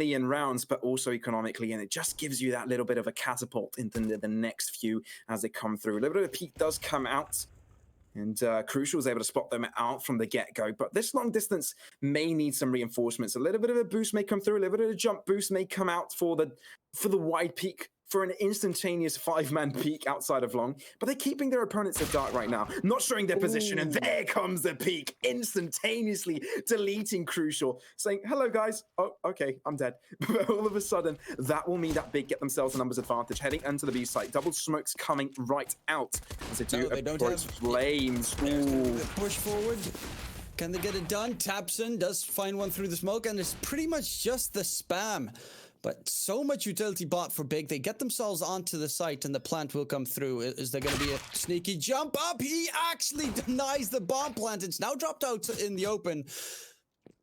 in rounds, but also economically, and it just gives you that little bit of a catapult into the next few as they come through. A little bit of a peak does come out, and Crucial is able to spot them out from the get-go. But this long distance may need some reinforcements. A little bit of a boost may come through, a little bit of a jump boost may come out for the wide peak, for an instantaneous 5-man peak outside of long, but they're keeping their opponents in dark right now, not showing their position, and there comes the peak, instantaneously deleting Crucial, saying, hello guys, oh, okay, I'm dead. But all of a sudden, that will mean that Big get themselves a numbers advantage, heading into the B site. Double smokes coming right out, as they do approach Flames. The push forward. Can they get it done? Tapson does find one through the smoke, and it's pretty much just the spam. But so much utility bought for Big. They get themselves onto the site and the plant will come through. Is there going to be a sneaky jump up? He actually denies the bomb plant. It's now dropped out in the open.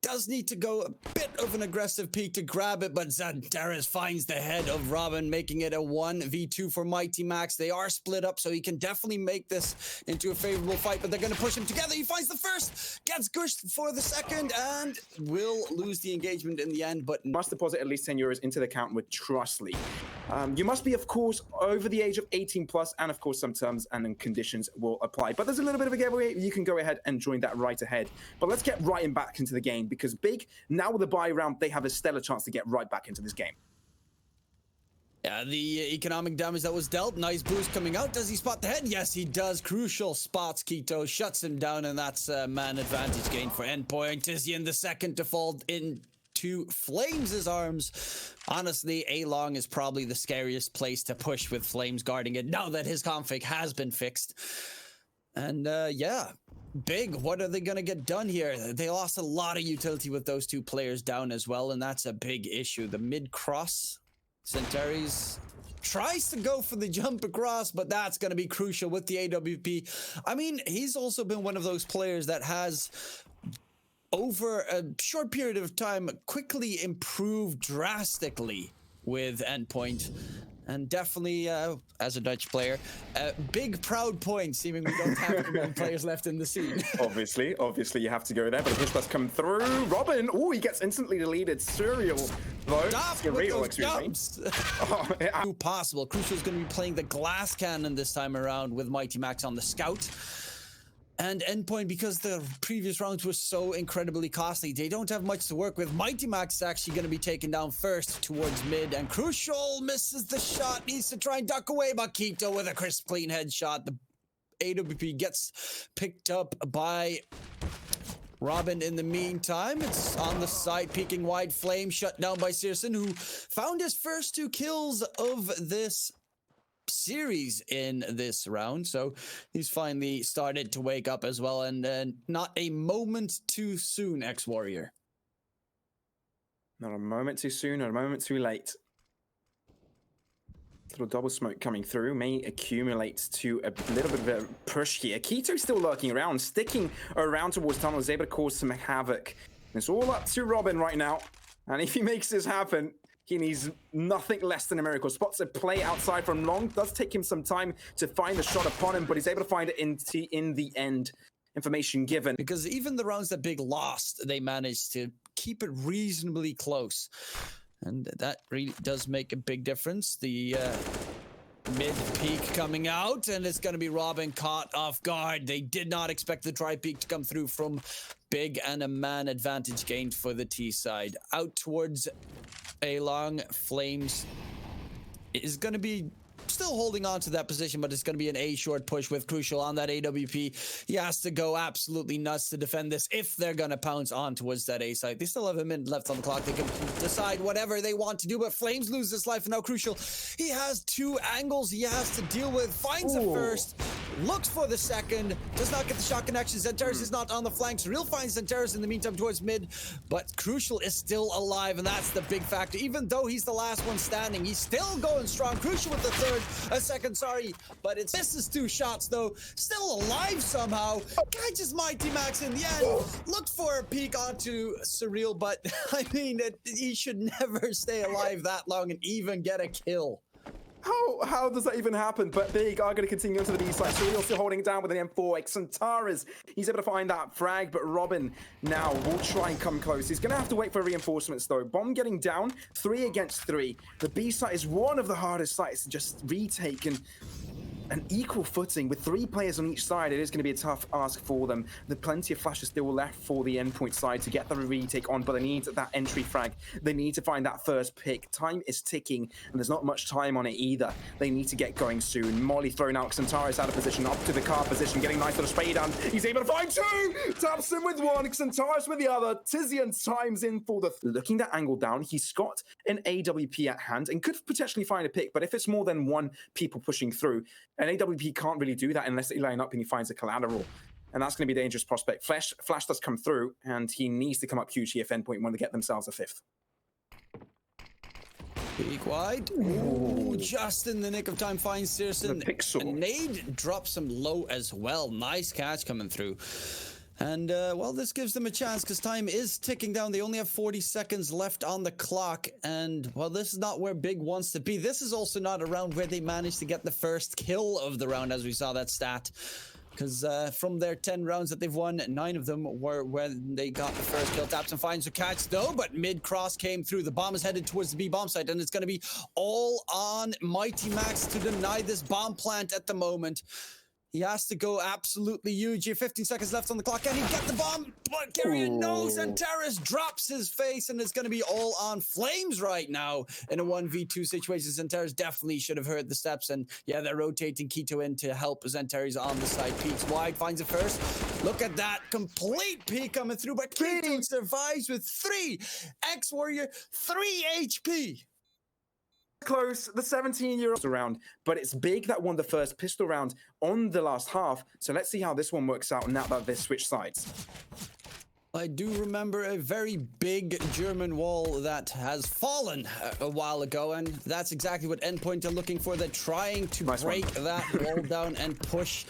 Does need to go a bit of an aggressive peek to grab it, but Zantares finds the head of Robin, making it a 1v2 for Mighty Max. They are split up, so he can definitely make this into a favorable fight, but they're going to push him together. He finds the first, gets gushed for the second, and will lose the engagement in the end, but must deposit at least 10 euros into the account with Trustly. You must be, of course, over the age of 18 plus, and of course some terms and conditions will apply. But there's a little bit of a giveaway. You can go ahead and join that right ahead. But let's get right back into the game, because Big, now with the buy round, they have a stellar chance to get right back into this game. Yeah, the economic damage that was dealt, nice boost coming out. Does he spot the head? Yes, he does. Crucial spots Keto, shuts him down, and that's a man advantage gain for Endpoint. Is he in the second to fall into Flames' arms? Honestly, A-Long is probably the scariest place to push with Flames guarding it now that his config has been fixed. And yeah, Big, what are they going to get done here? They lost a lot of utility with those two players down as well, and that's a big issue. The mid-cross, Centaries tries to go for the jump across, but that's going to be crucial with the AWP. I mean, he's also been one of those players that has, over a short period of time, quickly improved drastically with Endpoint. And definitely, as a Dutch player, big proud point, seeming we don't have too many players left in the scene. Obviously, you have to go there, but the push bus come through. Robin, oh, he gets instantly deleted. Surreal, though. Stop with those jumps. Too possible. Crucial's going to be playing the glass cannon this time around with Mighty Max on the scout. And Endpoint, because the previous rounds were so incredibly costly, they don't have much to work with. Mighty Max is actually going to be taken down first towards mid, and Crucial misses the shot, needs to try and duck away, but Keto with a crisp, clean headshot. The AWP gets picked up by Robin in the meantime. It's on the side, peeking wide. Flame shut down by Searson, who found his first 2 kills of this series in this round, so he's finally started to wake up as well, and not a moment too soon, ex-warrior. Not a moment too soon, not a moment too late. Little double smoke coming through may accumulate to a little bit of a push here. Keto's still lurking around, sticking around towards tunnel, is able to cause some havoc. It's all up to Robin right now, and if he makes this happen, he needs nothing less than a miracle. Spots a play outside from long. Does take him some time to find the shot upon him, but he's able to find it in the end. Information given. Because even the rounds that Big lost, they managed to keep it reasonably close. And that really does make a big difference. The mid peak coming out, and it's going to be Robin caught off guard. They did not expect the dry peak to come through from Big, and a man advantage gained for the T side. Out towards A-Long, Flames is going to be still holding on to that position, but it's going to be an A short push with Crucial on that AWP. He has to go absolutely nuts to defend this if they're going to pounce on towards that A site. They still have a minute left on the clock. They can decide whatever they want to do, but Flames lose this life, and now Crucial, he has 2 angles he has to deal with. Finds the first, looks for the second, does not get the shot connection. Zantares is not on the flanks. Real finds Zantares in the meantime towards mid, but Crucial is still alive, and that's the big factor. Even though he's the last one standing, he's still going strong. Crucial with the third, a second, sorry, but it's misses 2 shots though. Still alive somehow. Catches Mighty Max in the end. Looked for a peek onto Surreal, but I mean, he should never stay alive that long and even get a kill. How does that even happen? But Big are going to continue into the B side. Surreal still holding it down with an M4. Xantares, he's able to find that frag, but Robin now will try and come close. He's going to have to wait for reinforcements though. Bomb getting down, 3 against 3. The B site is one of the hardest sites to just retake, and an equal footing with 3 players on each side. It is going to be a tough ask for them. There's plenty of flashes still left for the endpoint side to get the retake on, but they need that entry frag. They need to find that first pick. Time is ticking, and there's not much time on it either. They need to get going soon. Molly thrown out, Xantares out of position, up to the car position, getting nice little spray down. He's able to find 2! Taps him with 1, Xantares with the other. Tizian times in for the... Looking that angle down, he's got an AWP at hand and could potentially find a pick, but if it's more than 1 people pushing through, an AWP can't really do that unless they line up and he finds a collateral. And that's going to be a dangerous prospect. Flash does come through, and he needs to come up huge here if endpoint want to get themselves a 5th. Peek wide. Ooh, just in the nick of time finds Searson. And Nade drops him low as well. Nice catch coming through. And, well, this gives them a chance because time is ticking down. They only have 40 seconds left on the clock. And, well, this is not where Big wants to be. This is also not a round where they managed to get the first kill of the round, as we saw that stat. Because from their 10 rounds that they've won, 9 of them were when they got the first kill. Taps and finds a catch, though, but mid-cross came through. The bomb is headed towards the B-bomb site, and it's going to be all on Mighty Max to deny this bomb plant at the moment. He has to go absolutely huge here. 15 seconds left on the clock. Can he get the bomb? But Carrion knows, and Terrace drops his face, and it's going to be all on flames right now in a 1v2 situation. Xantares definitely should have heard the steps, and yeah, they're rotating Keto in to help. Xantares on the side. Peeks wide, finds it first. Look at that complete peek coming through, but Keto survives with 3. X-Warrior, 3 HP. Close, the 17-year-old around, but it's Big that won the first pistol round on the last half. So let's see how this one works out now that they've switched sides. I do remember a very big German wall that has fallen a while ago, and that's exactly what endpoint are looking for. They're trying to break that wall down and push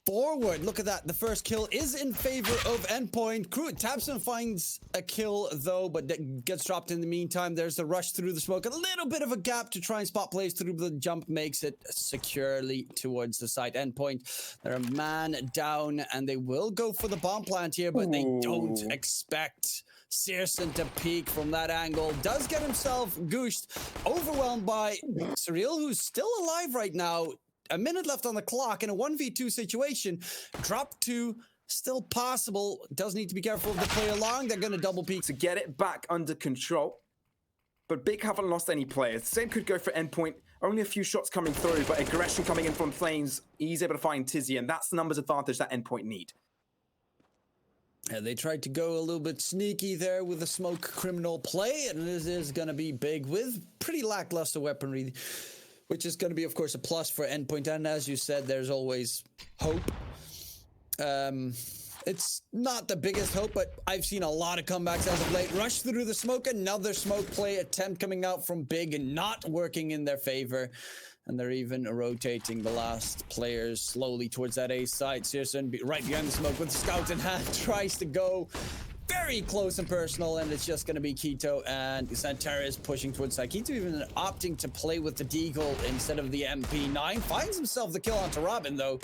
forward. Look at that. The first kill is in favor of endpoint. Tabson finds a kill, though, but gets dropped in the meantime. There's the rush through the smoke. A little bit of a gap to try and spot plays through. The jump makes it securely towards the site. Endpoint, they're a man down, and they will go for the bomb plant here, but they don't expect Searson to peek from that angle. Does get himself gooshed, overwhelmed by Surreal, who's still alive right now. A minute left on the clock in a 1v2 situation. Drop 2, still possible. Does need to be careful if they play along. They're going to double peek to get it back under control. But Big haven't lost any players. Same could go for endpoint. Only a few shots coming through, but aggression coming in from Flames. He's able to find Tizzy, and that's the numbers advantage that endpoint need. And they tried to go a little bit sneaky there with the smoke criminal play, and this is going to be Big with pretty lackluster weaponry, which is going to be, of course, a plus for endpoint. And as you said, there's always hope. It's not the biggest hope, but I've seen a lot of comebacks as of late. Rush through the smoke, another smoke play attempt coming out from Big and not working in their favor. And they're even rotating the last players slowly towards that A side. Searson right behind the smoke with the scout in hand, tries to go very close and personal, and it's just going to be Keto and Xantares pushing towards side. Keto even opting to play with the Deagle instead of the MP9. Finds himself the kill onto Robin, though.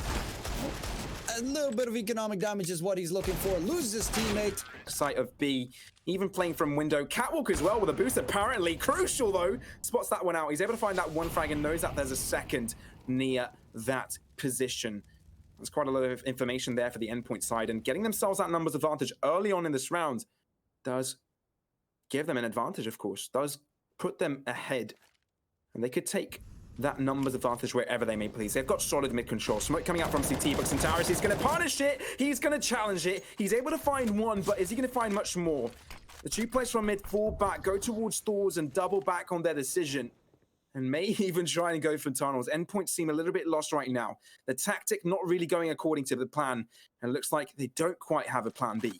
A little bit of economic damage is what he's looking for. Loses his teammate. Site of B, even playing from window. Catwalk as well with a boost, apparently. Crucial, though. Spots that one out. He's able to find that one frag and knows that there's a second near that position. There's quite a lot of information there for the endpoint side, and getting themselves that numbers advantage early on in this round does give them an advantage, of course, does put them ahead, and they could take that numbers advantage wherever they may please. They've got solid mid control. Smoke coming out from CT, but Xantares, he's going to punish it. He's going to challenge it. He's able to find one, but is he going to find much more? The 2 players from mid fall back, go towards doors and double back on their decision, and may even try and go for tunnels. Endpoints seem a little bit lost right now. The tactic not really going according to the plan, and it looks like they don't quite have a plan B.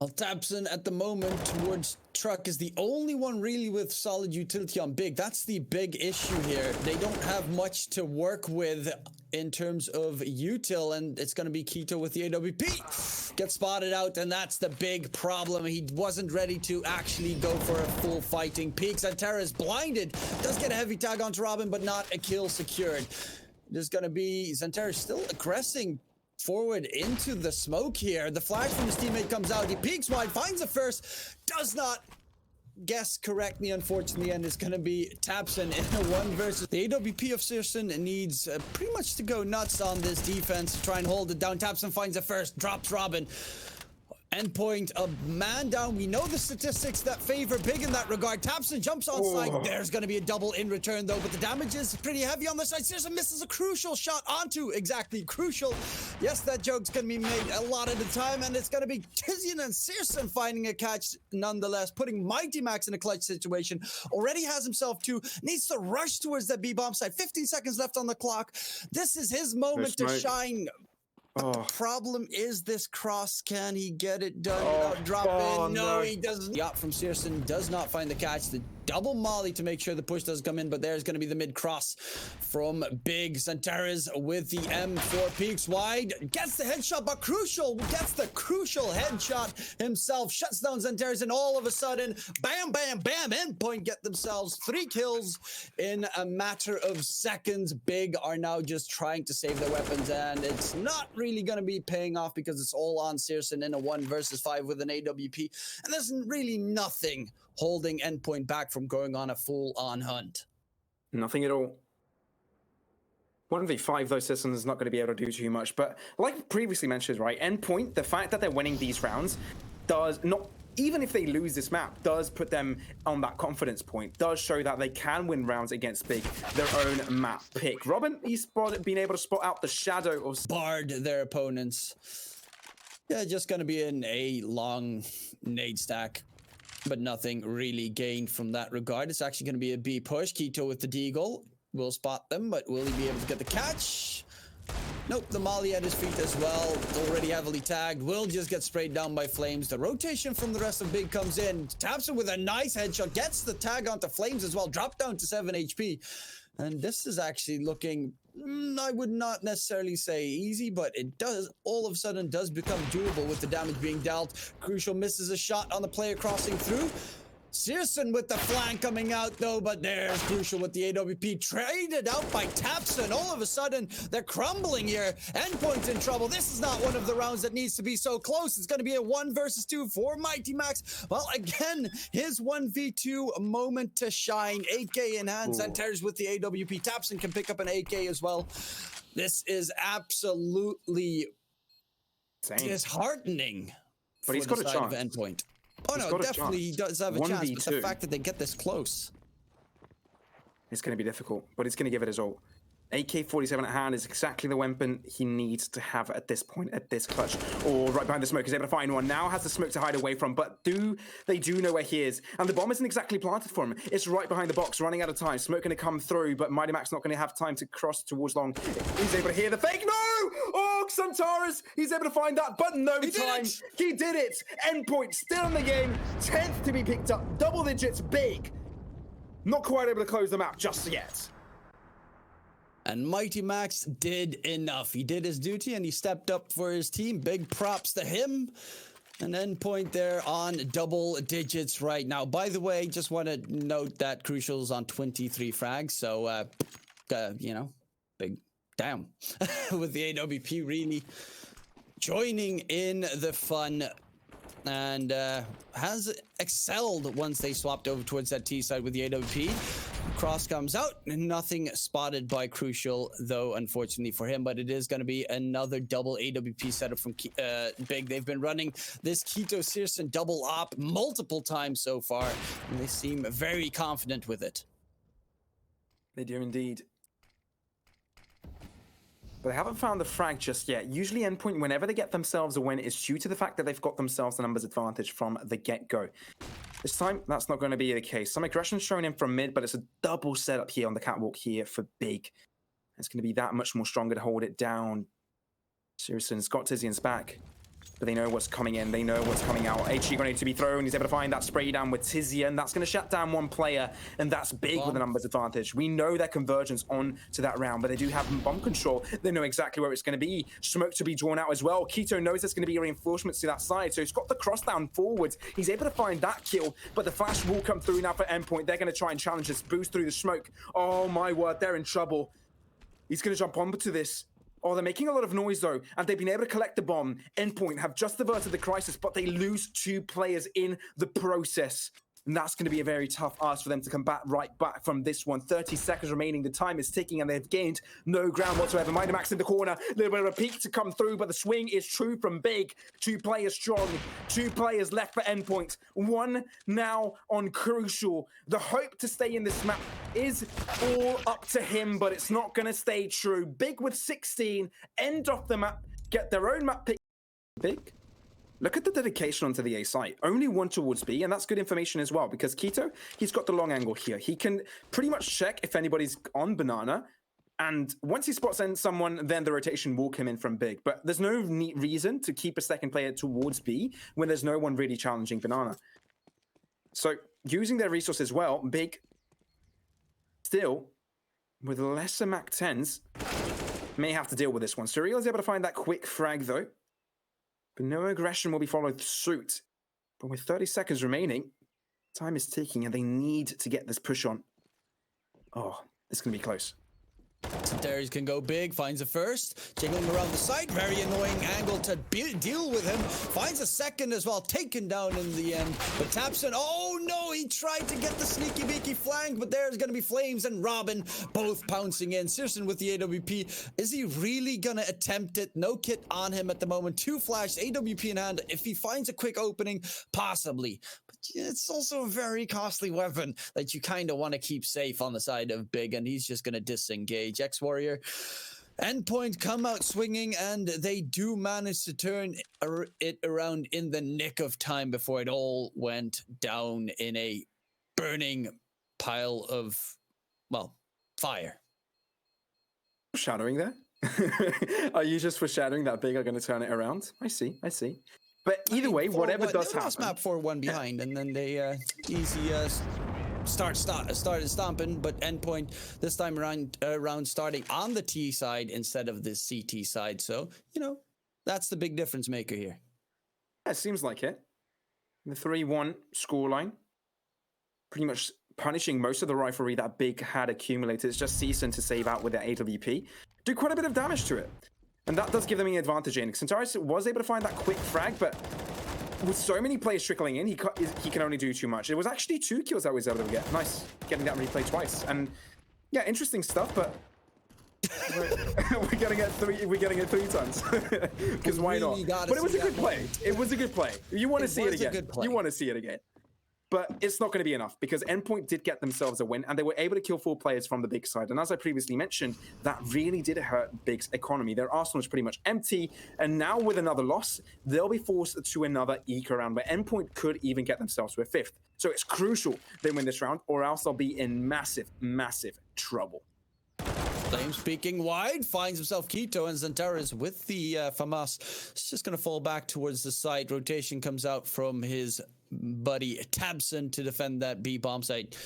Well, Tabson at the moment towards Truck is the only one really with solid utility on Big. That's the big issue here. They don't have much to work with in terms of util, and it's going to be Keto with the AWP. Gets spotted out, and that's the big problem. He wasn't ready to actually go for a full fighting peak. Xantera is blinded. Does get a heavy tag onto Robin, but not a kill secured. There's going to be Xantera still aggressing forward into the smoke here. The flash from his teammate comes out. He peeks wide, finds the first, does not guess correctly, unfortunately, and it's going to be Tabson in a 1 versus. The AWP of Searson needs pretty much to go nuts on this defense to try and hold it down. Tabson finds a first, drops Robin. EndPoint, a man down. We know the statistics that favor Big in that regard. Tabson jumps on site. There's going to be a double in return, though, but the damage is pretty heavy on the side. Searson misses a crucial shot onto, exactly, crucial. Yes, that joke's going to be made a lot of the time, and it's going to be Tizian and Searson finding a catch nonetheless, putting Mighty Max in a clutch situation. Already has himself two, needs to rush towards that B-bomb site. 15 seconds left on the clock. This is his moment to shine. But the problem is this cross. Can he get it done without dropping? No, he doesn't. Yacht from Searson does not find the catch. The double molly to make sure the push does come in, but there's going to be the mid cross from Big. Xantera's with the M4, peaks wide, gets the headshot, but Crucial gets the crucial headshot himself, shuts down Xantera's, and all of a sudden, bam, bam, bam, EndPoint get themselves 3 kills in a matter of seconds. Big are now just trying to save their weapons, and it's not really going to be paying off because it's all on Searson in a 1 versus 5 with an AWP, and there's really nothing holding EndPoint back from going on a full-on hunt. Nothing at all. 1v5, though, Searson is not going to be able to do too much. But like previously mentioned, right, EndPoint, the fact that they're winning these rounds does not, even if they lose this map, does put them on that confidence point, does show that they can win rounds against Big, their own map pick. Robin, he's been able to spot out the shadow of... Barred their opponents. Yeah, just going to be in a long nade stack, but nothing really gained from that regard. It's actually going to be a B push. Keto with the deagle will spot them, but will he be able to get the catch? Nope, the molly at his feet as well. Already heavily tagged. Will just get sprayed down by Flames. The rotation from the rest of Big comes in. Taps him with a nice headshot. Gets the tag onto Flames as well. Dropped down to 7 HP. And this is actually looking, I would not necessarily say easy, but it does, all of a sudden, does become doable with the damage being dealt. Crucial misses a shot on the player crossing through. Searson with the flank coming out, though, but there's Crucial with the AWP, traded out by Tabson. All of a sudden, they're crumbling here. EndPoint's in trouble. This is not one of the rounds that needs to be so close. It's going to be a 1 versus 2 for Mighty Max. Well, again, his 1v2 moment to shine. 8K in hand. Xantera's with the AWP. Tabson can pick up an 8K as well. This is absolutely disheartening. But he's got a chance. EndPoint. Oh no, definitely he does have a chance, but the fact that they get this close. It's going to be difficult, but he's going to give it his all. AK-47 at hand is exactly the weapon he needs to have at this point, at this clutch. Or right behind the smoke, he's able to find one. Now has the smoke to hide away from, but they do know where he is. And the bomb isn't exactly planted for him. It's right behind the box, running out of time. Smoke going to come through, but Mighty Max not going to have time to cross towards long. He's able to hear the fake. No! Oh, Xantera's, he's able to find that, but no time. He did it! EndPoint still in the game. 10th to be picked up. Double digits, Big. Not quite able to close the map just yet. And Mighty Max did enough. He did his duty and he stepped up for his team. Big props to him. And EndPoint there on double digits right now. By the way, just want to note that Crucial's on 23 frags. So, you know, big damn. With the AWP really joining in the fun. And has excelled once they swapped over towards that T side with the AWP. Cross comes out, nothing spotted by Crucial, though, unfortunately for him, but it is going to be another double AWP setup from Big. They've been running this Keto Searson double op multiple times so far, and they seem very confident with it. They do indeed. But they haven't found the frag just yet. Usually EndPoint, whenever they get themselves a win, it's due to the fact that they've got themselves the numbers advantage from the get-go. This time, that's not going to be the case. Some aggression shown in from mid, but it's a double setup here on the catwalk here for Big. It's going to be that much more stronger to hold it down. Searson's got Tizian's back. but they know what's coming in. They know what's coming out. HG going to be thrown. He's able to find that spray down with Tizia, and that's going to shut down one player, and that's big with a numbers advantage. We know their convergence on to that round, but they do have bomb control. They know exactly where it's going to be. Smoke to be drawn out as well. Keto knows there's going to be reinforcements to that side, so he's got the cross down forwards. He's able to find that kill, but the flash will come through now for EndPoint. They're going to try and challenge this boost through the smoke. Oh my word, they're in trouble. He's going to jump onto this. Oh, they're making a lot of noise, though, and they've been able to collect the bomb. EndPoint have just averted the crisis, but they lose 2 players in the process. And that's going to be a very tough ask for them to come back right back from this one. 30 seconds remaining. The time is ticking, and they've gained no ground whatsoever. Max in the corner. A little bit of a peek to come through, but the swing is true from Big. 2 players strong. 2 players left for EndPoint. 1 now on Crucial. The hope to stay in this map is all up to him, but it's not going to stay true. Big with 16. End off the map. Get their own map pick. Big. Look at the dedication onto the A site. Only 1 towards B, and that's good information as well, because Keto, he's got the long angle here. He can pretty much check if anybody's on Banana, and once he spots someone, then the rotation will come in from Big. But there's no reason to keep a second player towards B when there's no one really challenging Banana. So, using their resources well, Big, still, with lesser Mac 10s, may have to deal with this one. Surreal is able to find that quick frag, though. But no aggression will be followed suit. But with 30 seconds remaining, time is ticking and they need to get this push on. Oh, it's going to be close. Darius can go big, finds a first, jiggling around the side, very annoying angle to deal with him, finds a second as well, taken down in the end, but Tapson, oh no, he tried to get the sneaky beaky flank, but there's gonna be Flames and Robin both pouncing in. Searson with the AWP, is he really gonna attempt it? No kit on him at the moment, 2 flash, AWP in hand, if he finds a quick opening, possibly. It's also a very costly weapon that you kind of want to keep safe on the side of Big, and he's just going to disengage. X-Warrior, EndPoint come out swinging, and they do manage to turn it around in the nick of time before it all went down in a burning pile of, well, fire. Foreshadowing there? Are you just foreshadowing that Big are going to turn it around? I see. But either way, whatever does happen. Last map 4-1 behind, and then they easy started stomping. But EndPoint this time around starting on the T side instead of the CT side. So that's the big difference maker here. Yeah, it seems like it. The 3-1 scoreline, pretty much punishing most of the riflery that Big had accumulated. It's just Season to save out with their AWP. Do quite a bit of damage to it. And that does give them an advantage in. Centaurus was able to find that quick frag, but with so many players trickling in, he can only do too much. It was actually 2 kills that was able to get. Nice, getting that replay twice. And yeah, interesting stuff, but we're getting it 3 times. Because why not? But it was a good play. It was a good play. You want to see it again. You want to see it again. But it's not going to be enough because EndPoint did get themselves a win and they were able to kill 4 players from the Big side. And as I previously mentioned, that really did hurt Big's economy. Their arsenal is pretty much empty. And now with another loss, they'll be forced to another eco round where EndPoint could even get themselves to a 5th. So it's crucial they win this round or else they'll be in massive, massive trouble. Flame speaking wide, finds himself Keto, and Xantares with the FAMAS. It's just going to fall back towards the side. Rotation comes out from his buddy Tabson to defend that B bomb site.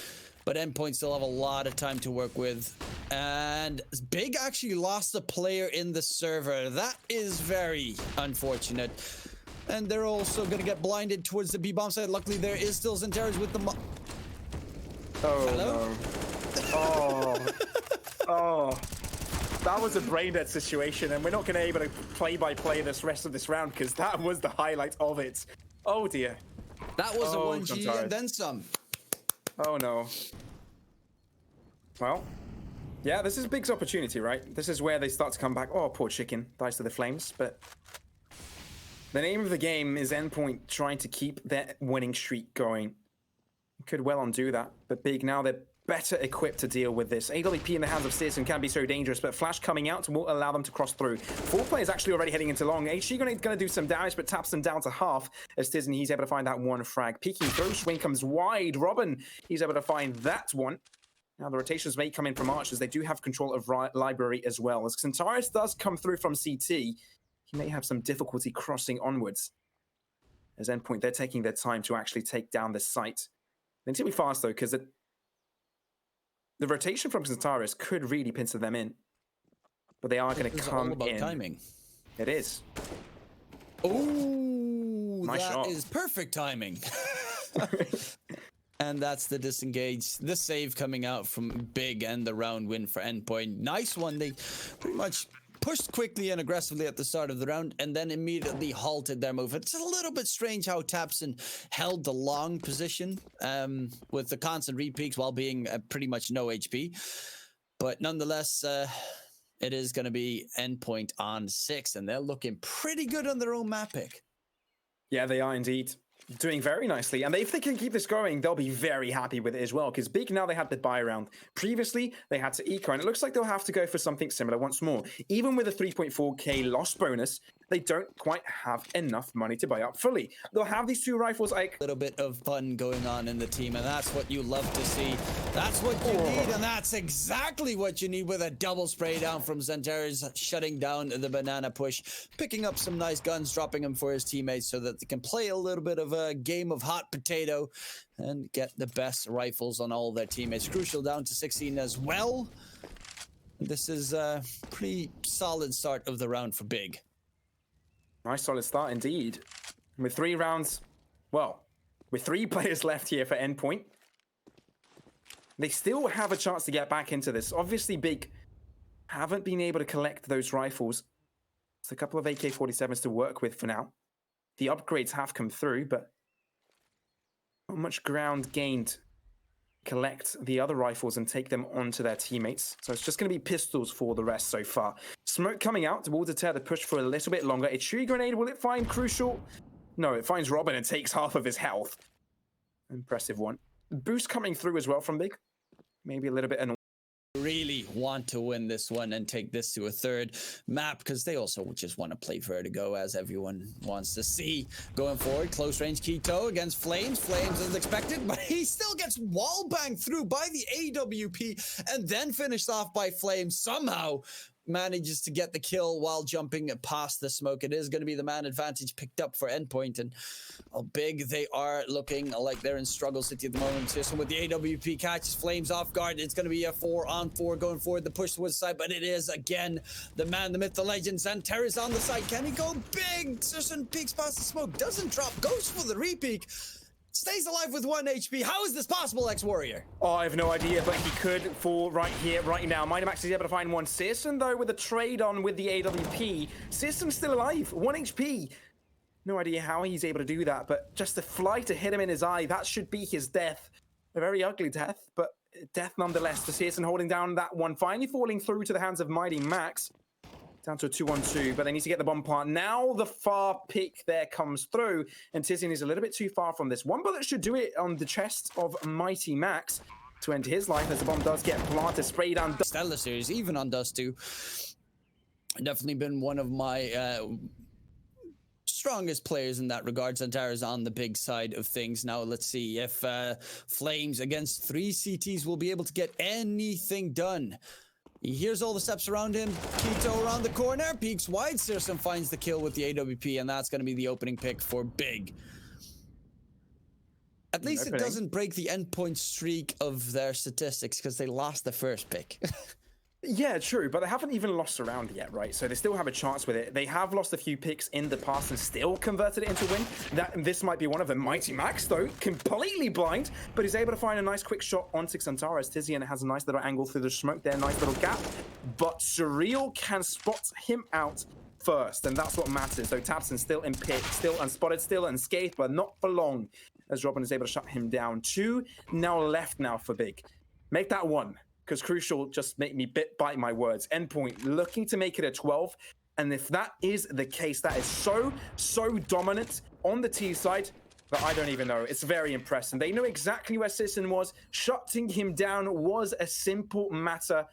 But EndPoint still have a lot of time to work with. And Big actually lost a player in the server. That is very unfortunate. And they're also going to get blinded towards the B bomb site. Luckily, there is still Xantares with the... Oh, hello? No. Oh, that was a brain dead situation, and we're not going to be able to play-by-play this rest of this round because that was the highlight of it. Oh dear. That was a 1G and then some. Oh no. Well, yeah, this is Big's opportunity, right? This is where they start to come back. Oh, poor chicken dies to the flames, but the name of the game is EndPoint trying to keep their winning streak going. Could well undo that, but Big now they're better equipped to deal with this. AWP in the hands of Searson can be so dangerous, but Flash coming out will allow them to cross through. 4 players actually already heading into long. HG going to do some damage, but taps them down to half as Tizen, he's able to find that 1 frag. Peeking through, swing comes wide. Robin, he's able to find that one. Now the rotations may come in from Archers. They do have control of library as well. As Xantares does come through from CT, he may have some difficulty crossing onwards. As EndPoint, they're taking their time to actually take down the site. They need to be fast, though, because the rotation from Xantares could really pincer them in. But they are going to come all about in. Timing. It is. Oh, nice that shot. is perfect timing. And that's the disengage, the save coming out from Big, and the round win for EndPoint. Nice one. They pretty much pushed quickly and aggressively at the start of the round and then immediately halted their move. It's a little bit strange how Tapson held the long position with the constant repeaks while being pretty much no HP. But nonetheless, it is going to be EndPoint on 6, and they're looking pretty good on their own map pick. Yeah, they are indeed. Doing very nicely, and if they can keep this going, they'll be very happy with it as well, because Big, now they had the buy round. Previously, they had to eco, and it looks like they'll have to go for something similar once more. Even with a 3.4k loss bonus, they don't quite have enough money to buy up fully. They'll have these 2 rifles. A little bit of fun going on in the team, and that's what you love to see. That's what you need, and that's exactly what you need with a double spray down from Xantares, shutting down the banana push, picking up some nice guns, dropping them for his teammates so that they can play a little bit of a game of hot potato and get the best rifles on all their teammates. Crucial down to 16 as well. This is a pretty solid start of the round for Big. Nice solid start indeed. With 3 rounds, well, with 3 players left here for EndPoint, they still have a chance to get back into this. Obviously, Big haven't been able to collect those rifles. It's a couple of AK-47s to work with for now. The upgrades have come through, but not much ground gained. Collect the other rifles and take them onto their teammates. So it's just going to be pistols for the rest so far. Smoke coming out will deter the push for a little bit longer. A tree grenade, will it find Crucial? No, it finds Robin and takes half of his health. Impressive one. Boost coming through as well from Big. Maybe a little bit annoying. Really want to win this one and take this to a 3rd map, because they also just want to play Vertigo, as everyone wants to see going forward. Close range Keto against Flames. Flames as expected, but he still gets wall banged through by the AWP and then finished off by Flames. Somehow manages to get the kill while jumping past the smoke. It is going to be the man advantage picked up for EndPoint, and Big, they are looking like they're in struggle city at the moment. System with the AWP catches Flames off guard. It's going to be a 4-on-4 going forward. The push towards the side, but it is again the man, the myth, the legend. Xantares on the side. Can he go Big? Sisson peeks past the smoke, doesn't drop, goes for the repeak. Stays alive with 1 HP. How is this possible, X-Warrior? Oh, I have no idea, but he could fall right here, right now. Minamax is able to find one. Sisson, though, with a trade on with the AWP. Sisson's still alive. 1 HP. No idea how he's able to do that, but just the fly to hit him in his eye, that should be his death. A very ugly death, but death nonetheless. To Sisson holding down that one, finally falling through to the hands of Mighty Max. Down to a 2-on-2, but they need to get the bomb plant. Now the far pick there comes through, and Tizian is a little bit too far from this. One bullet should do it on the chest of Mighty Max to end his life, as the bomb does get planted, sprayed on. Stellar series, even on Dust 2. Definitely been one of my strongest players in that regard. Xantares on the big side of things. Now let's see if Flames against 3 CTs will be able to get anything done. He hears all the steps around him. Keto around the corner, peeks wide. Searson finds the kill with the AWP, and that's going to be the opening pick for Big. At least it doesn't break the EndPoint streak of their statistics, because they lost the first pick. Yeah, true, but they haven't even lost a round yet, right? So they still have a chance with it. They have lost a few picks in the past and still converted it into a win. This might be one of them. Mighty Max, though, completely blind, but he's able to find a nice quick shot onto Xantares. Tizian has a nice little angle through the smoke there, nice little gap, but Surreal can spot him out first, and that's what matters. So Tabson still in pit, still unspotted, still unscathed, but not for long, as Robin is able to shut him down. 2 now left now for Big. Make that 1. Because Crucial just make me bite my words. EndPoint looking to make it a 12. And if that is the case, that is so dominant on the T side that I don't even know. It's very impressive. They know exactly where Sisson was. Shutting him down was a simple matter.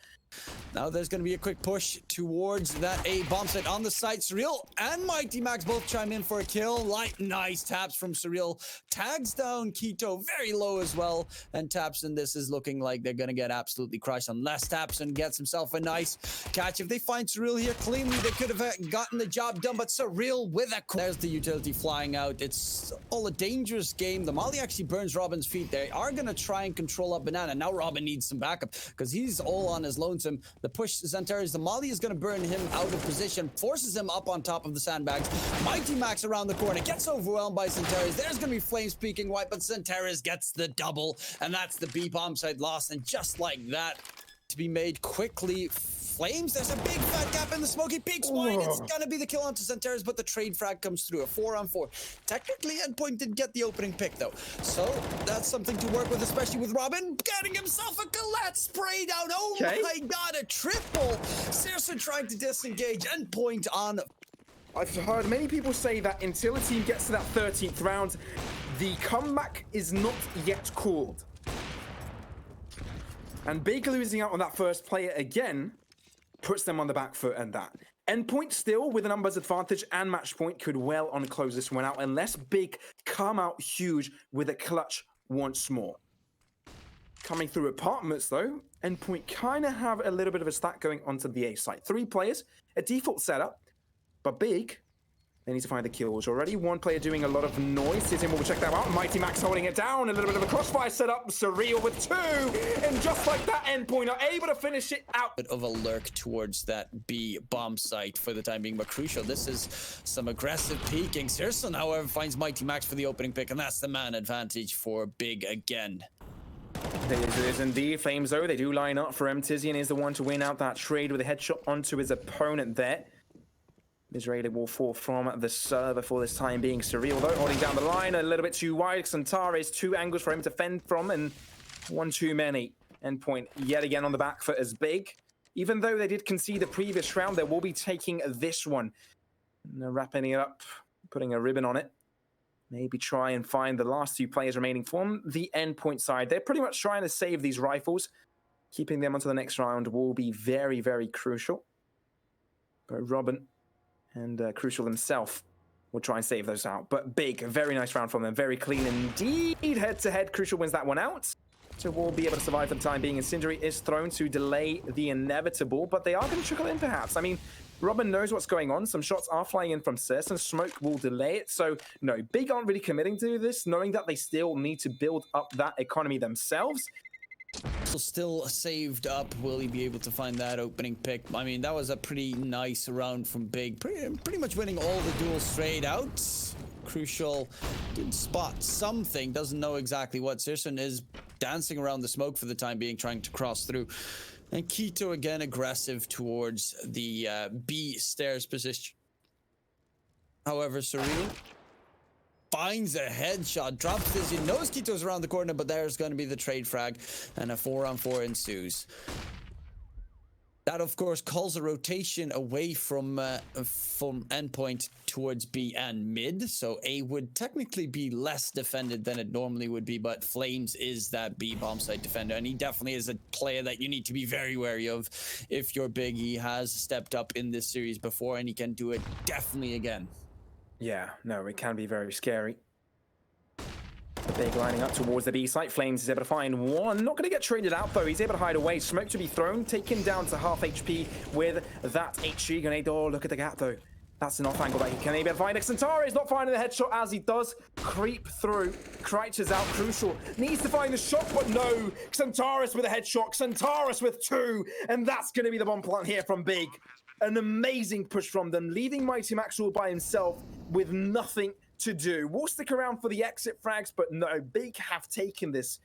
Now there's going to be a quick push towards that A bomb site on the site. Surreal and Mighty Max both chime in for a kill. Nice taps from Surreal. Tags down Keto very low as well. And Tapson, this is looking like they're going to get absolutely crushed unless Tapson gets himself a nice catch. If they find Surreal here cleanly, they could have gotten the job done. But Surreal with a... There's the utility flying out. It's all a dangerous game. The Molly actually burns Robin's feet. They are going to try and control up Banana. Now Robin needs some backup because he's all on his lonesome. The push Xantares, the Molly is going to burn him out of position, forces him up on top of the sandbags. Mighty Max around the corner, gets overwhelmed by Xantares. There's going to be Flames peeking white, but Xantares gets the double, and that's the B bomb site loss. And just like that, to be made quickly. Flames, there's a big fat gap in the smoke. He peeks wide. It's gonna be the kill onto Xantares, but the trade frag comes through. A 4-on-4. Technically, EndPoint did get the opening pick though, so that's something to work with, especially with Robin getting himself a Colette spray down. Oh my god, a triple! Seriously trying to disengage. EndPoint on. I've heard many people say that until a team gets to that 13th round, the comeback is not yet called. And Big losing out on that first player again puts them on the back foot, and that. EndPoint still with a numbers advantage and match point could well on close this one out unless Big come out huge with a clutch once more. Coming through apartments though, EndPoint kind of have a little bit of a stack going onto the A site. 3 players, a default setup, but Big, they need to find the kills already. One player doing a lot of noise. Sitting, we'll check that out. Mighty Max holding it down. A little bit of a crossfire setup. Surreal with 2. And just like that, EndPoint are able to finish it out. Bit of a lurk towards that B bomb site for the time being, but crucial. This is some aggressive peeking. Searson, however, finds Mighty Max for the opening pick, and that's the man advantage for Big again. It is indeed. Flames, though, they do line up for Tizian is the one to win out that trade with a headshot onto his opponent there. Israeli will fall from the server for this time being. Surreal though, holding down the line a little bit too wide. Xantares, 2 angles for him to fend from, and 1 too many. EndPoint yet again on the back foot as Big. Even though they did concede the previous round, they will be taking this one. And they're wrapping it up, putting a ribbon on it. Maybe try and find the last 2 players remaining from the EndPoint side. They're pretty much trying to save these rifles. Keeping them onto the next round will be very, very crucial. But Robin and Crucial himself will try and save those out. But Big, a very nice round from them. Very clean indeed. Head-to-head, Crucial wins that one out. So we'll be able to survive for the time being. Incendiary is thrown to delay the inevitable, but they are going to trickle in perhaps. I mean, Robin knows what's going on. Some shots are flying in from Sis, and Smoke will delay it. So, no, Big aren't really committing to this, knowing that they still need to build up that economy themselves. Still saved up. Will he be able to find that opening pick? I mean, that was a pretty nice round from Big. Pretty much winning all the duels straight out. Crucial did spot something. Doesn't know exactly what. Sirson is dancing around the smoke for the time being, trying to cross through. And Keto again aggressive towards the B stairs position. However, Surreal finds a headshot, drops this. He knows Kito's around the corner, but there's going to be the trade frag, and a 4-on-4 ensues. That, of course, calls a rotation away from EndPoint towards B and mid. So A would technically be less defended than it normally would be, but Flames is that B bomb site defender, and he definitely is a player that you need to be very wary of if you're Big. He has stepped up in this series before, and he can do it definitely again. Yeah, no, it can be very scary. Big lining up towards the B site. Flames is able to find one. Not going to get traded out, though. He's able to hide away. Smoke to be thrown. Taken down to half HP with that HG grenade. Oh, look at the gap, though. That's an off angle that he can be able to find. Xantares is not finding the headshot as he does creep through. Crouches out. Crucial. Needs to find the shot, but no. Xantares with a headshot. Xantares with 2. And that's going to be the bomb plant here from Big. An amazing push from them, leaving Mighty Max all by himself with nothing to do. We'll stick around for the exit frags, but no, Big have taken this,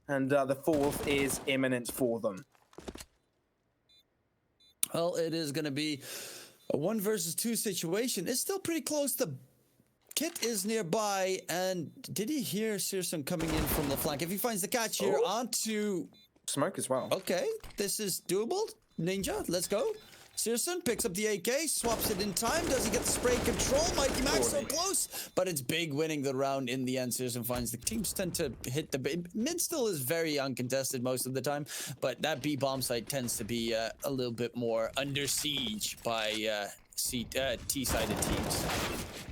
and the 4th is imminent for them. Well, it is going to be a 1 versus 2 situation. It's still pretty close. The Kit is nearby, and did he hear Searson coming in from the flank? If he finds the catch here onto... Smoke as well. Okay, this is doable. Ninja, let's go. Searson picks up the AK, swaps it in time. Does he get the spray control? Mighty Max so close, but it's Big winning the round in the end. Searson finds the teams tend to hit the mid still is very uncontested most of the time, but that B bomb site tends to be a little bit more under siege by T-sided teams.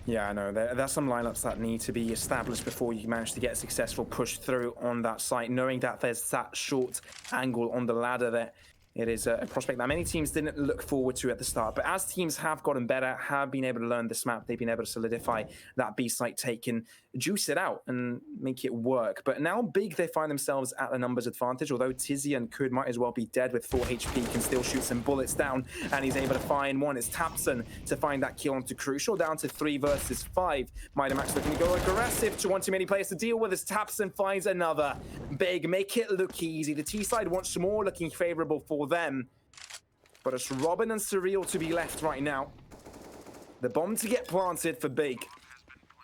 Yeah, I know. There's some lineups that need to be established before you manage to get a successful push through on that site, knowing that there's that short angle on the ladder there. It is a prospect that many teams didn't look forward to at the start. But as teams have gotten better, have been able to learn this map, they've been able to solidify that B site take and juice it out and make it work. But now Big, they find themselves at a numbers advantage, although Tizian might as well be dead with 4 HP, can still shoot some bullets down, and he's able to find one. It's Tapson to find that kill onto Crucial, down to 3 versus 5. Mighty Max looking to go aggressive to one too many players to deal with as Tapson finds another. Big, make it look easy. The T side wants more, looking favorable for them. But it's Robin and Surreal to be left right now. The bomb to get planted for Big.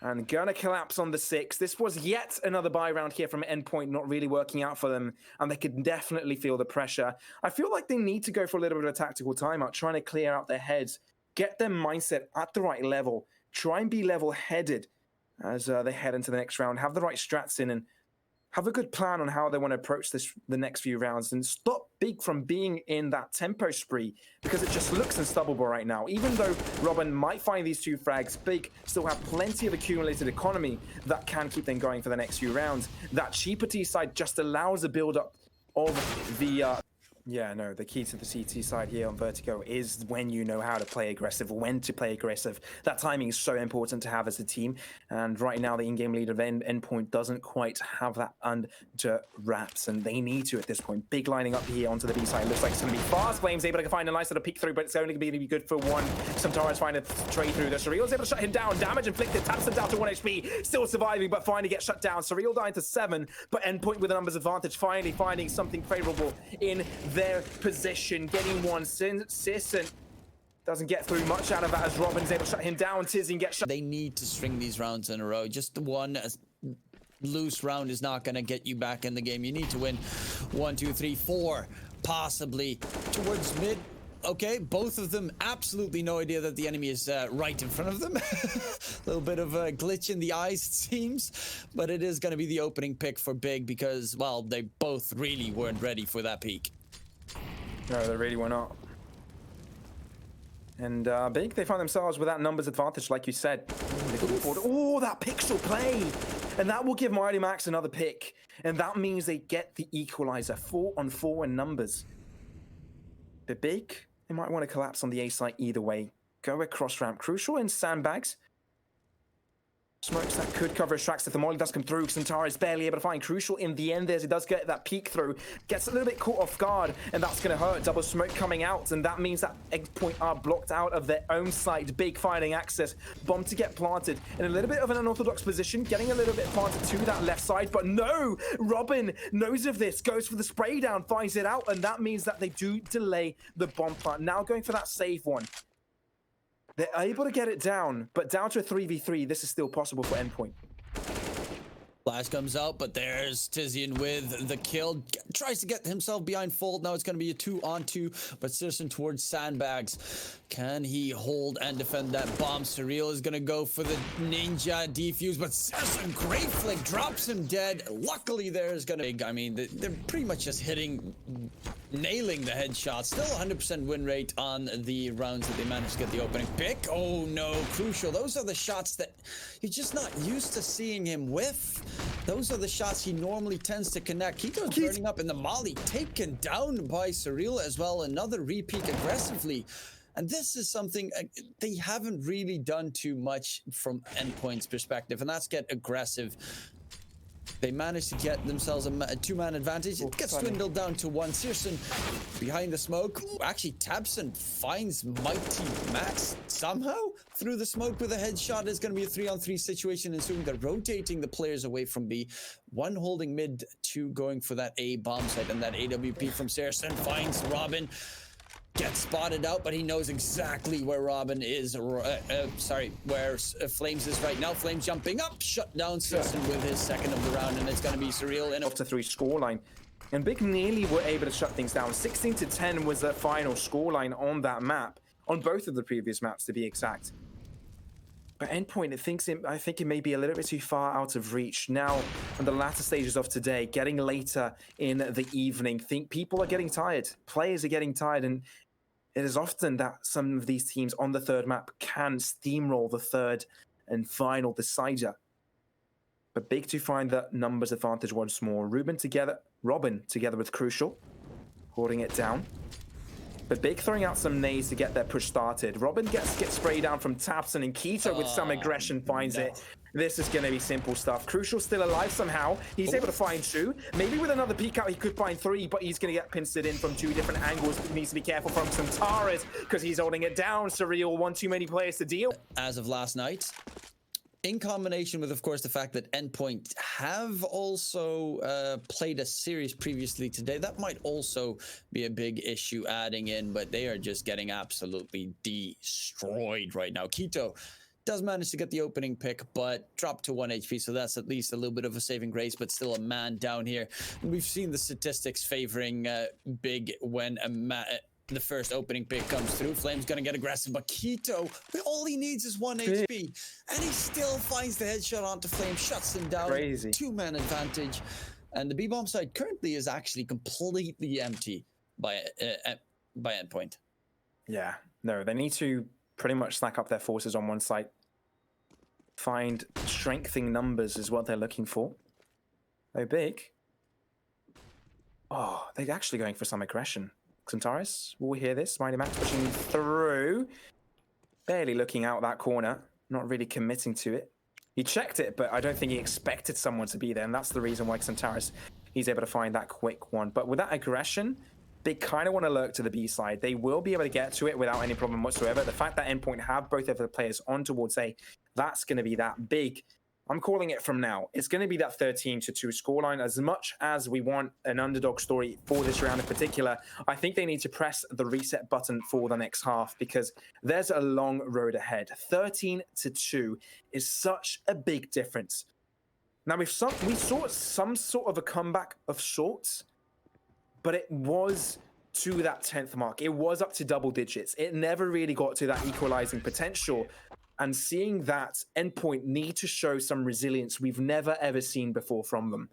And gonna collapse on the 6. This was yet another buy round here from EndPoint, not really working out for them. And they could definitely feel the pressure. I feel like they need to go for a little bit of a tactical timeout, trying to clear out their heads, get their mindset at the right level, try and be level-headed as they head into the next round, have the right strats in, and have a good plan on how they want to approach the next few rounds, and stop Big from being in that tempo spree, because it just looks unstoppable right now. Even though Robin might find these 2 frags, Big still have plenty of accumulated economy that can keep them going for the next few rounds. That cheaper T side just allows the build-up of the... Yeah, no, the key to the CT side here on Vertigo is when you know how to play aggressive, when to play aggressive. That timing is so important to have as a team. And right now, the in-game leader of EndPoint doesn't quite have that under wraps, and they need to at this point. Big lining up here onto the B side. Looks like it's going to be fast. Flames able to find a nice little peek through, but it's only going to be good for one. Samtara's find a trade through. The Surreal's able to shut him down. Damage inflicted. Taps him down to 1 HP. Still surviving, but finally gets shut down. Surreal dying to 7, but EndPoint with a numbers advantage. Finally finding something favorable in their position, getting one. Sisson doesn't get through much out of that as Robin's able to shut him down. Tizian gets shut. They need to string these rounds in a row. Just the one loose round is not going to get you back in the game. You need to win 1, 2, 3, 4, possibly towards mid. Okay, both of them absolutely no idea that the enemy is right in front of them. A little bit of a glitch in the eyes, it seems, but it is going to be the opening pick for Big because, well, they both really weren't ready for that peak. No, they really were not. And Big, they find themselves with that numbers advantage, like you said. Oh, that pixel play! And that will give Mighty Max another pick. And that means they get the equalizer, 4-on-4 in numbers. But Big, they might want to collapse on the A site either way. Go across ramp. Crucial in sandbags. Smokes that could cover his tracks if the molly does come through. Xantara is barely able to find Crucial in the end. He does get that peek through. Gets a little bit caught off guard, and that's going to hurt. Double smoke coming out, and that means that EndPoint are blocked out of their own site. Big finding access. Bomb to get planted in a little bit of an unorthodox position. Getting a little bit planted to that left side, but no! Robin knows of this. Goes for the spray down. Finds it out, and that means that they do delay the bomb plant. Now going for that save one. They're able to get it down, but down to a 3v3, this is still possible for EndPoint. Flash comes out, but there's Tizian with the kill. Tries to get himself behind Fold. Now it's going to be a 2-on-2, but Searson towards sandbags. Can he hold and defend that bomb? Surreal is going to go for the ninja defuse, but Searson, great flick, drops him dead. Luckily, there's going to... I mean, they're pretty much just nailing the headshots. Still 100% win rate on the rounds that they managed to get the opening pick. Oh no, Crucial. Those are the shots that you're just not used to seeing him with. Those are the shots he normally tends to connect. He goes burning up in the molly, taken down by Surreal as well. Another repeat aggressively. And this is something they haven't really done too much from EndPoint's perspective, and that's get aggressive. They managed to get themselves a two-man advantage. It gets dwindled down to 1. Searson behind the smoke. Actually, Tabson finds Mighty Max somehow through the smoke with a headshot. It's going to be a 3-on-3 situation, and soon they're rotating the players away from B. 1 holding mid, 2 going for that A bomb site, and that AWP from Searson finds Robin. Gets spotted out, but he knows exactly where Robin is. Where Flames is right now. Flames jumping up, shut down Searson with his second of the round, and it's going to be Surreal in off to 3 scoreline. And Big nearly were able to shut things down. 16-10 was the final scoreline on that map, on both of the previous maps to be exact. But EndPoint, I think it may be a little bit too far out of reach. Now, in the latter stages of today, getting later in the evening, think people are getting tired. Players are getting tired, and it is often that some of these teams on the third map can steamroll the third and final decider. But Big to find that numbers advantage once more. Robin together with Crucial, holding it down. But Big throwing out some nades to get their push started. Robin gets sprayed down from tabseN, and Keto with some aggression finds it. This is going to be simple stuff. Crucial still alive somehow. He's able to find 2. Maybe with another peek out, he could find 3, but he's going to get pincered in from 2 different angles. He needs to be careful from Xantares because he's holding it down. Surreal, one too many players to deal. As of last night, in combination with, of course, the fact that EndPoint have also played a series previously today, that might also be a big issue adding in, but they are just getting absolutely destroyed right now. Keto does manage to get the opening pick, but dropped to 1 HP, so that's at least a little bit of a saving grace, but still a man down here. And we've seen the statistics favoring Big when the first opening pick comes through. Flame's gonna get aggressive, but Keto, all he needs is 1 HP, and he still finds the headshot onto Flame, shuts him down. Crazy. 2-man advantage, and the B-bomb side currently is actually completely empty by EndPoint. Yeah, no, they need to pretty much stack up their forces on one side. Find strengthening numbers is what they're looking for. They're Big. Oh, they're actually going for some aggression. Xantares, will we hear this? Mighty Max pushing through. Barely looking out that corner. Not really committing to it. He checked it, but I don't think he expected someone to be there. And that's the reason why Xantares, he's able to find that quick one. But with that aggression, they kind of want to lurk to the B side. They will be able to get to it without any problem whatsoever. The fact that EndPoint have both of the players on towards A, that's going to be that big. I'm calling it from now. It's going to be that 13-2 scoreline. As much as we want an underdog story for this round in particular, I think they need to press the reset button for the next half because there's a long road ahead. 13-2 is such a big difference. Now, we saw some sort of a comeback of sorts, but it was to that 10th mark. It was up to double digits. It never really got to that equalizing potential. And seeing that EndPoint need to show some resilience we've never ever seen before from them.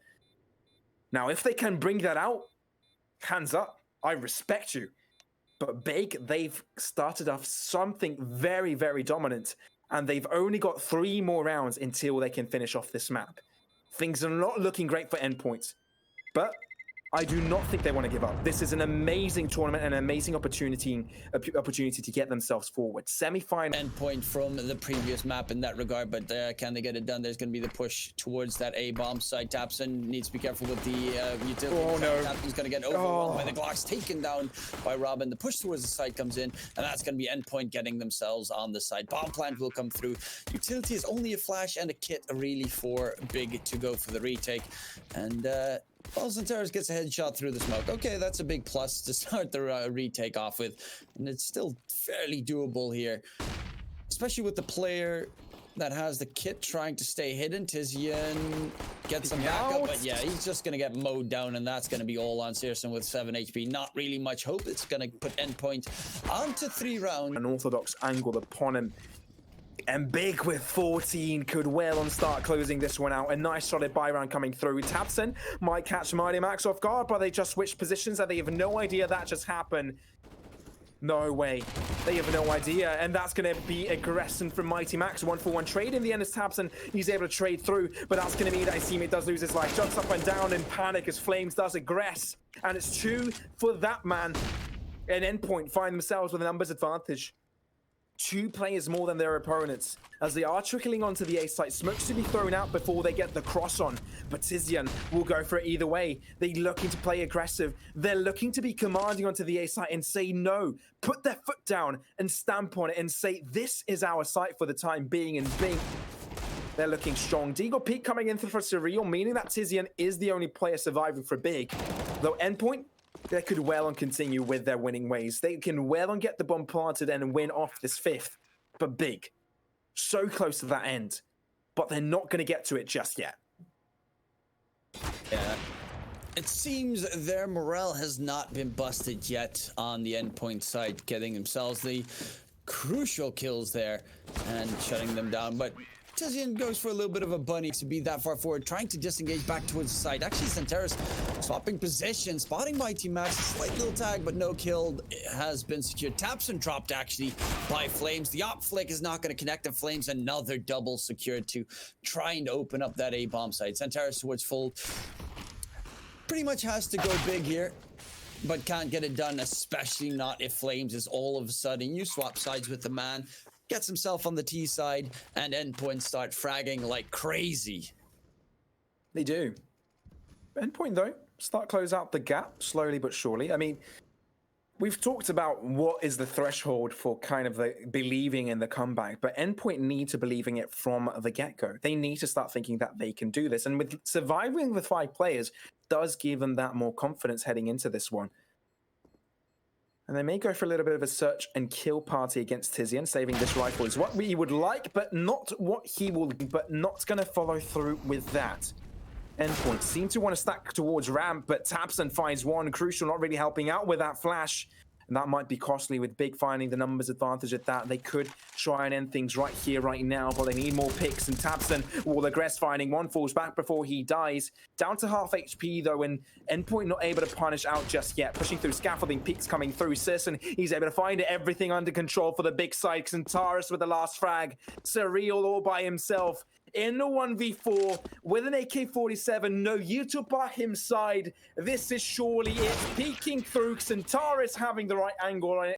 Now, if they can bring that out, hands up, I respect you. But Big, they've started off something very, very dominant, and they've only got 3 more rounds until they can finish off this map. Things are not looking great for EndPoint, but I do not think they want to give up. This is an amazing tournament and an amazing opportunity to get themselves forward. Semi-final. EndPoint from the previous map in that regard, but can they get it done? There's going to be the push towards that A-bomb side. tabseN needs to be careful with the utility. Oh, no. tabseN's going to get overwhelmed by the Glocks, taken down by Robin. The push towards the side comes in, and that's going to be EndPoint getting themselves on the side. Bomb plant will come through. Utility is only a flash and a kit really for Big to go for the retake. And well, Xantares gets a headshot through the smoke. Okay, that's a big plus to start the retake off with. And it's still fairly doable here. Especially with the player that has the kit trying to stay hidden. Tizian gets some backup, but yeah, he's just going to get mowed down, and that's going to be all on CSGO with 7 HP. Not really much hope. It's going to put EndPoint onto 3 rounds. An orthodox angle upon him. And Big with 14 could well on start closing this one out. A nice solid buy round coming through. tabseN might catch Mighty Max off guard, but they just switched positions and they have no idea that just happened. No way. They have no idea. And that's going to be aggressive from Mighty Max. 1-for-1 trade in the end as tabseN. He's able to trade through, but that's going to mean that Isimi does lose his life. Jumps up and down in panic as Flames does aggress. And it's 2 for that man. And EndPoint find themselves with a numbers advantage. 2 players more than their opponents as they are trickling onto the A site. Smokes to be thrown out before they get the cross on, but Tizian will go for it either way. They're looking to play aggressive. They're looking to be commanding onto the A site and say no, put their foot down and stamp on it and say this is our site for the time being. And Bing, they're looking strong. Deagle Peak coming in for Surreal, meaning that Tizian is the only player surviving for Big. Though EndPoint, they could well on continue with their winning ways. They can well on get the bomb planted and win off this 5th. But Big, so close to that end. But they're not going to get to it just yet. Yeah. It seems their morale has not been busted yet on the endpoint side, getting themselves the crucial kills there and shutting them down. But Tizian goes for a little bit of a bunny to be that far forward, trying to disengage back towards the side. Actually, Santeris swapping position, spotting Mighty Max, slight little tag, but no kill has been secured. Tapson dropped actually by Flames. The op flick is not going to connect, and Flames another double secured to trying to open up that A-bomb site. Santeris towards full. Pretty much has to go big here, but can't get it done, especially not if Flames is all of a sudden you swap sides with the man, gets himself on the T side, and endpoint start fragging like crazy. They do. Endpoint, though, start close out the gap slowly but surely. I mean, we've talked about what is the threshold for kind of the believing in the comeback, but Endpoint need to believing it from the get-go. They need to start thinking that they can do this. And with surviving with 5 players does give them that more confidence heading into this one. And they may go for a little bit of a search and kill party against Tizian. Saving this rifle is what we would like, but not what he will, but not going to follow through with that. Endpoint seem to want to stack towards ramp, but Tapson finds one. Crucial not really helping out with that flash. And that might be costly with Big finding the numbers advantage at that. They could try and end things right here, right now, but they need more picks. And Tapson will aggress finding one, falls back before he dies. Down to half HP though, and Endpoint not able to punish out just yet. Pushing through scaffolding, peaks coming through. Sisson, he's able to find everything under control for the big side. Xantaris with the last frag. Surreal all by himself. In the 1v4 with an AK-47, no Yutupa his side. This is surely it. Peeking through, Xantaris having the right angle on it.